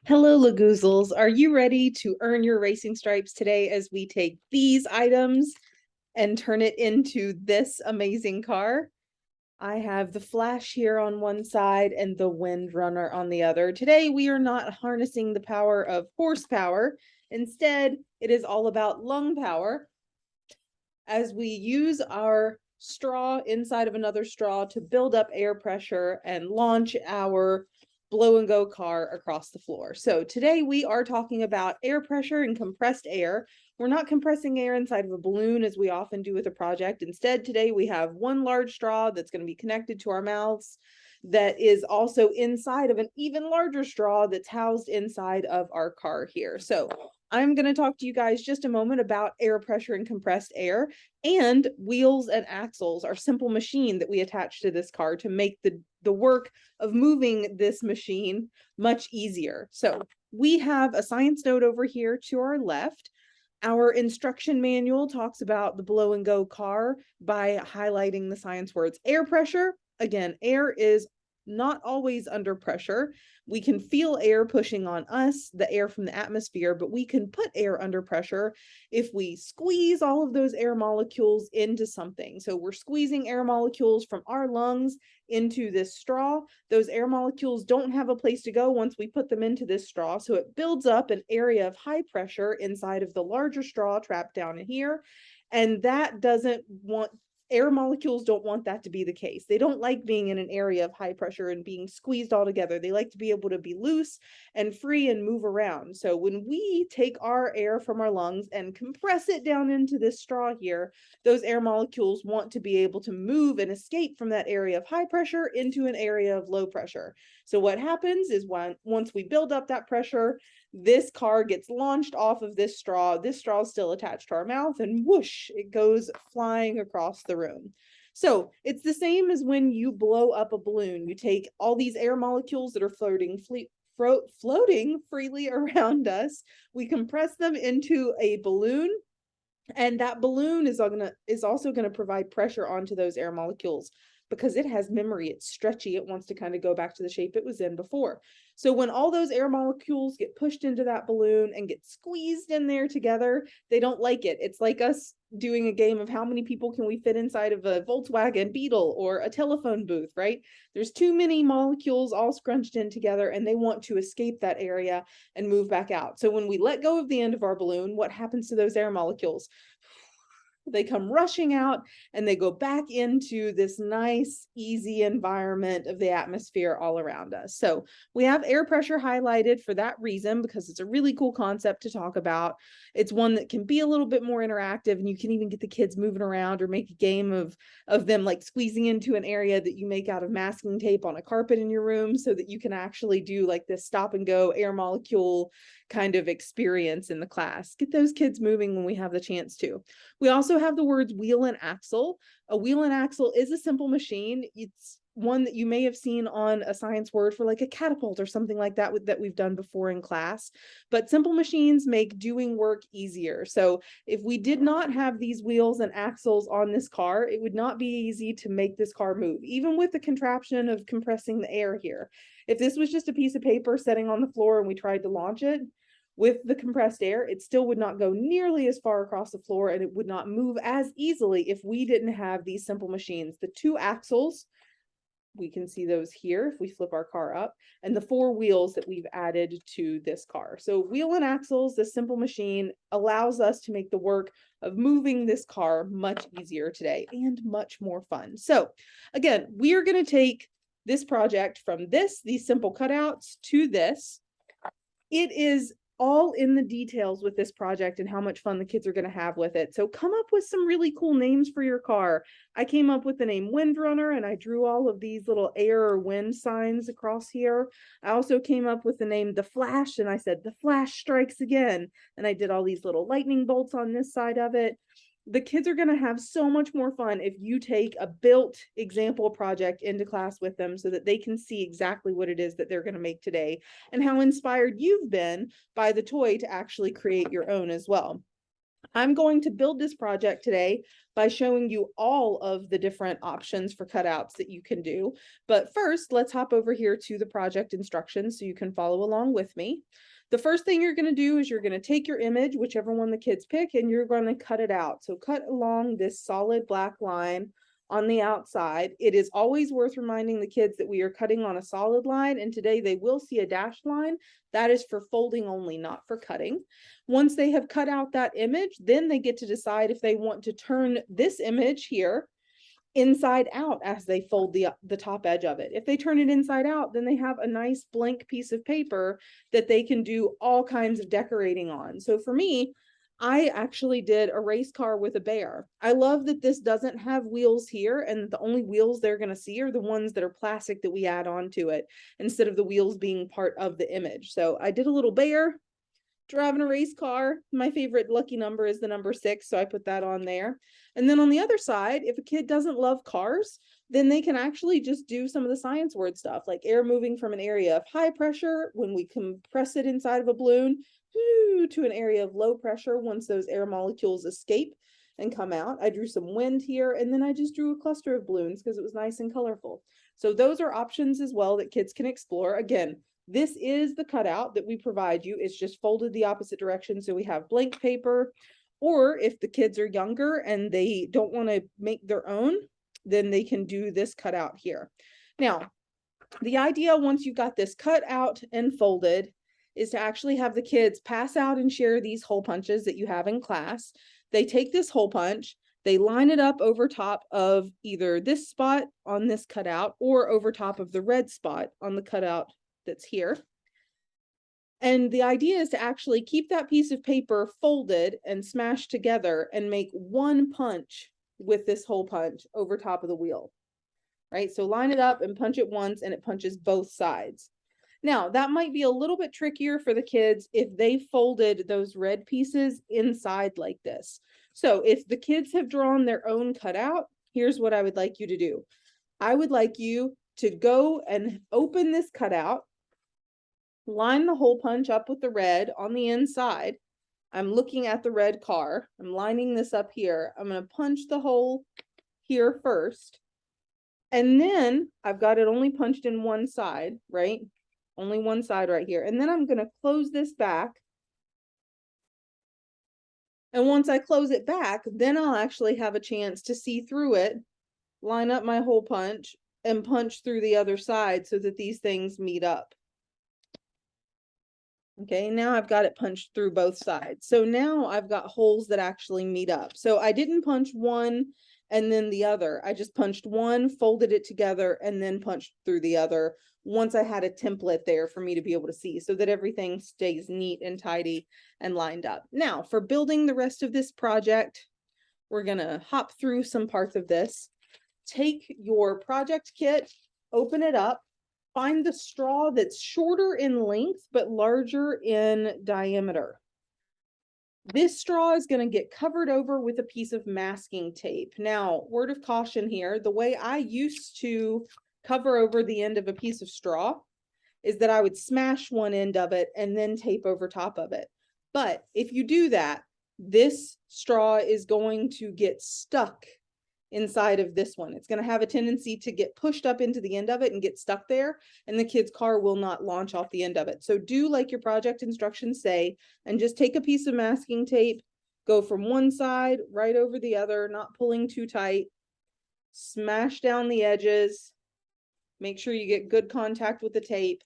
Hello, Lagoozles. Are you ready to earn your racing stripes today as we take these items and turn it into this amazing car? I have the Flash here on one side and the Windrunner on the other. Today, we are not harnessing the power of horsepower. Instead, it is all about lung power as we use our straw inside of another straw to build up air pressure and launch our blow and go car across the floor. So today we are talking about air pressure and compressed air. We're not compressing air inside of a balloon as we often do with a project. Instead, today we have one large straw that's going to be connected to our mouths that is also inside of an even larger straw that's housed inside of our car here. So I'm going to talk to you guys just a moment about air pressure and compressed air and wheels and axles, our simple machine that we attach to this car to make the work of moving this machine much easier. So we have a science note over here to our left. Our instruction manual talks about the blow and go car by highlighting the science words air pressure. Again, air is not always under pressure. We can feel air pushing on us, the air from the atmosphere, but we can put air under pressure if we squeeze all of those air molecules into something. So we're squeezing air molecules from our lungs into this straw. Those air molecules don't have a place to go once we put them into this straw. So it builds up an area of high pressure inside of the larger straw trapped down in here. And that doesn't want air molecules don't want that to be the case. They don't like being in an area of high pressure and being squeezed all together. They like to be able to be loose and free and move around. So when we take our air from our lungs and compress it down into this straw here, those air molecules want to be able to move and escape from that area of high pressure into an area of low pressure. So what happens is once we build up that pressure, this car gets launched off of this straw. This straw is still attached to our mouth, and whoosh, it goes flying across the room. So it's the same as when you blow up a balloon. You take all these air molecules that are floating freely around us. We compress them into a balloon, and that balloon is also going to provide pressure onto those air molecules because it has memory. It's stretchy. It wants to kind of go back to the shape it was in before. So when all those air molecules get pushed into that balloon and get squeezed in there together, they don't like it. It's like us doing a game of how many people can we fit inside of a Volkswagen Beetle or a telephone booth, right? There's too many molecules all scrunched in together and they want to escape that area and move back out. So when we let go of the end of our balloon, what happens to those air molecules? They come rushing out and they go back into this nice, easy environment of the atmosphere all around us. So we have air pressure highlighted for that reason, because it's a really cool concept to talk about. It's one that can be a little bit more interactive, and you can even get the kids moving around or make a game of them like squeezing into an area that you make out of masking tape on a carpet in your room, so that you can actually do like this stop and go air molecule kind of experience in the class. Get those kids moving when we have the chance to. We also have the words wheel and axle. A wheel and axle is a simple machine. It's one that you may have seen on a science word for like a catapult or something like that that we've done before in class. But simple machines make doing work easier. So if we did not have these wheels and axles on this car, it would not be easy to make this car move, even with the contraption of compressing the air here. If this was just a piece of paper sitting on the floor and we tried to launch it, with the compressed air, it still would not go nearly as far across the floor, and it would not move as easily if we didn't have these simple machines. The two axles, we can see those here if we flip our car up, and the four wheels that we've added to this car. So wheel and axles, this simple machine allows us to make the work of moving this car much easier today and much more fun. So again, we are going to take this project from these simple cutouts to this. It is all in the details with this project and how much fun the kids are going to have with it. So come up with some really cool names for your car. I came up with the name Windrunner, and I drew all of these little air or wind signs across here. I also came up with the name The Flash, and I said, the Flash strikes again. And I did all these little lightning bolts on this side of it. The kids are going to have so much more fun if you take a built example project into class with them so that they can see exactly what it is that they're going to make today and how inspired you've been by the toy to actually create your own as well. I'm going to build this project today by showing you all of the different options for cutouts that you can do. But first, let's hop over here to the project instructions so you can follow along with me. The first thing you're going to do is you're going to take your image, whichever one the kids pick, and you're going to cut it out. So cut along this solid black line on the outside. It is always worth reminding the kids that we are cutting on a solid line, and today they will see a dashed line. That is for folding only, not for cutting. Once they have cut out that image, then they get to decide if they want to turn this image here inside out as they fold the top edge of it. If they turn it inside out, then they have a nice blank piece of paper that they can do all kinds of decorating on. So for me, I actually did a race car with a bear. I love that this doesn't have wheels here, and the only wheels they're going to see are the ones that are plastic that we add on to it instead of the wheels being part of the image. So I did a little bear driving a race car. My favorite lucky number is the number 6, so I put that on there. And then on the other side, if a kid doesn't love cars, then they can actually just do some of the science word stuff, like air moving from an area of high pressure when we compress it inside of a balloon to an area of low pressure once those air molecules escape and come out. I drew some wind here, and then I just drew a cluster of balloons because it was nice and colorful. So those are options as well that kids can explore. Again, this is the cutout that we provide you. It's just folded the opposite direction, so we have blank paper. Or if the kids are younger and they don't want to make their own, then they can do this cutout here. Now, the idea once you got this cut out and folded is to actually have the kids pass out and share these hole punches that you have in class. They take this hole punch, they line it up over top of either this spot on this cutout or over top of the red spot on the cutout that's here. And the idea is to actually keep that piece of paper folded and smashed together and make one punch with this hole punch over top of the wheel, right? So line it up and punch it once and it punches both sides. Now, that might be a little bit trickier for the kids if they folded those red pieces inside like this. So if the kids have drawn their own cutout, here's what I would like you to do. I would like you to go and open this cutout, line the hole punch up with the red on the inside. I'm looking at the red car. I'm lining this up here. I'm going to punch the hole here first. And then I've got it only punched in one side, right? Only one side right here. And then I'm going to close this back. And once I close it back, then I'll actually have a chance to see through it, line up my hole punch, and punch through the other side so that these things meet up. Okay, now I've got it punched through both sides. So now I've got holes that actually meet up. So I didn't punch one and then the other. I just punched one, folded it together, and then punched through the other once I had a template there for me to be able to see so that everything stays neat and tidy and lined up. Now, for building the rest of this project, we're going to hop through some parts of this. Take your project kit, open it up, find the straw that's shorter in length but larger in diameter. This straw is going to get covered over with a piece of masking tape. Now, word of caution here, the way I used to cover over the end of a piece of straw is that I would smash one end of it and then tape over top of it. But if you do that, this straw is going to get stuck inside of this one. It's going to have a tendency to get pushed up into the end of it and get stuck there, and the kid's car will not launch off the end of it. So do like your project instructions say, and just take a piece of masking tape, go from one side right over the other, not pulling too tight, smash down the edges, make sure you get good contact with the tape,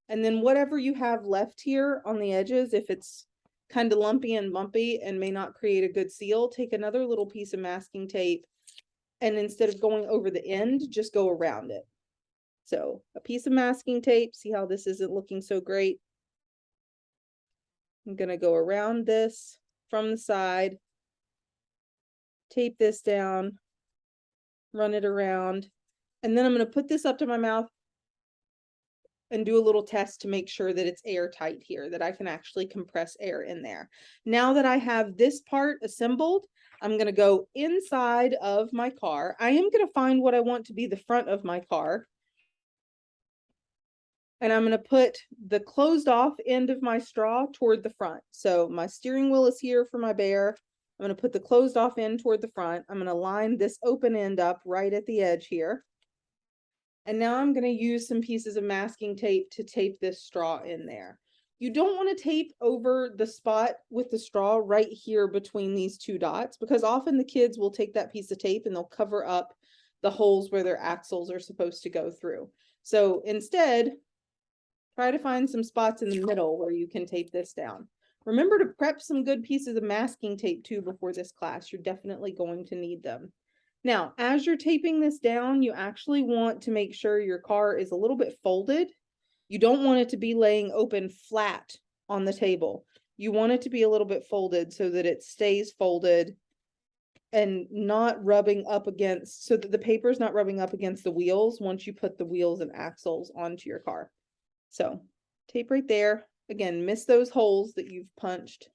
and then whatever you have left here on the edges, if it's kind of lumpy and bumpy and may not create a good seal, take another little piece of masking tape, and instead of going over the end, just go around it. So a piece of masking tape, see how this isn't looking so great? I'm going to go around this from the side, tape this down, run it around, and then I'm going to put this up to my mouth and do a little test to make sure that it's airtight here, that I can actually compress air in there. Now that I have this part assembled, I'm going to go inside of my car. I am going to find what I want to be the front of my car. And I'm going to put the closed off end of my straw toward the front. So my steering wheel is here for my bear. I'm going to put the closed off end toward the front. I'm going to line this open end up right at the edge here. And now I'm going to use some pieces of masking tape to tape this straw in there. You don't want to tape over the spot with the straw right here between these two dots, because often the kids will take that piece of tape and they'll cover up the holes where their axles are supposed to go through. So instead, try to find some spots in the middle where you can tape this down. Remember to prep some good pieces of masking tape too before this class. You're definitely going to need them. Now, as you're taping this down, you actually want to make sure your car is a little bit folded. You don't want it to be laying open flat on the table. You want it to be a little bit folded so that it stays folded and not rubbing up against, so that the paper is not rubbing up against the wheels once you put the wheels and axles onto your car. So tape right there. Again, miss those holes that you've punched.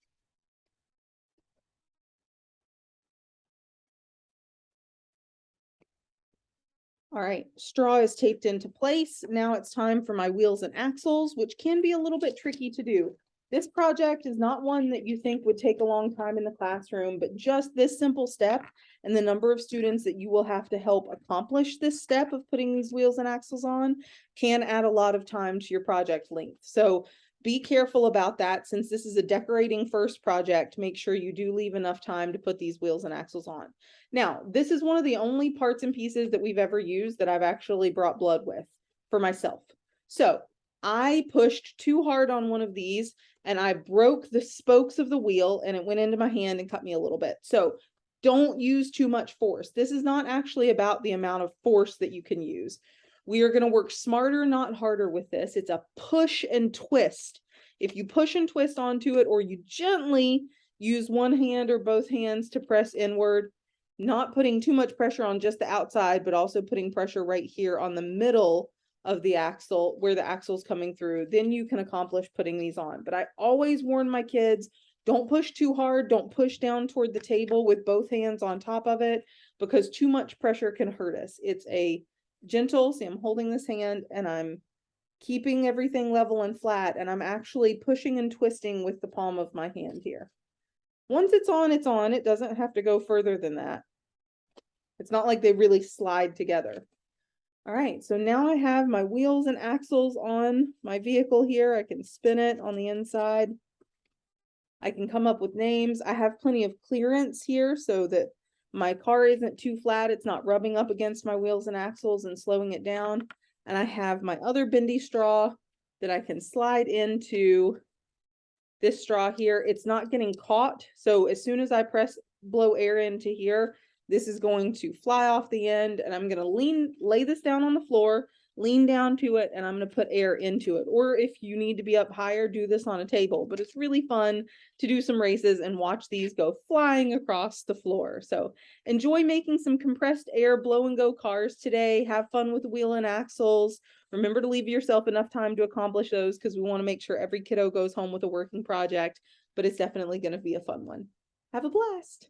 All right, straw is taped into place. Now it's time for my wheels and axles, which can be a little bit tricky to do. This project is not one that you think would take a long time in the classroom, but just this simple step and the number of students that you will have to help accomplish this step of putting these wheels and axles on can add a lot of time to your project length. So be careful about that. Since this is a decorating first project, make sure you do leave enough time to put these wheels and axles on. Now, this is one of the only parts and pieces that we've ever used that I've actually brought blood with for myself. So I pushed too hard on one of these and I broke the spokes of the wheel and it went into my hand and cut me a little bit. So don't use too much force. This is not actually about the amount of force that you can use. We are going to work smarter, not harder with this. It's a push and twist. If you push and twist onto it, or you gently use one hand or both hands to press inward, not putting too much pressure on just the outside, but also putting pressure right here on the middle of the axle where the axle's coming through, then you can accomplish putting these on. But I always warn my kids, don't push too hard. Don't push down toward the table with both hands on top of it, because too much pressure can hurt us. It's a gentle, see, I'm holding this hand and I'm keeping everything level and flat, and I'm actually pushing and twisting with the palm of my hand here. Once it's on, it's on. It doesn't have to go further than that. It's not like they really slide together. All right, so now I have my wheels and axles on my vehicle here. I can spin it on the inside. I can come up with names. I have plenty of clearance here so that my car isn't too flat. It's not rubbing up against my wheels and axles and slowing it down. And I have my other bendy straw that I can slide into this straw here. It's not getting caught. So as soon as I blow air into here, this is going to fly off the end, and I'm going to lay this down on the floor, lean down to it, and I'm going to put air into it. Or if you need to be up higher, do this on a table. But it's really fun to do some races and watch these go flying across the floor. So enjoy making some compressed air blow and go cars today. Have fun with the wheel and axles. Remember to leave yourself enough time to accomplish those, because we want to make sure every kiddo goes home with a working project, but it's definitely going to be a fun one. Have a blast.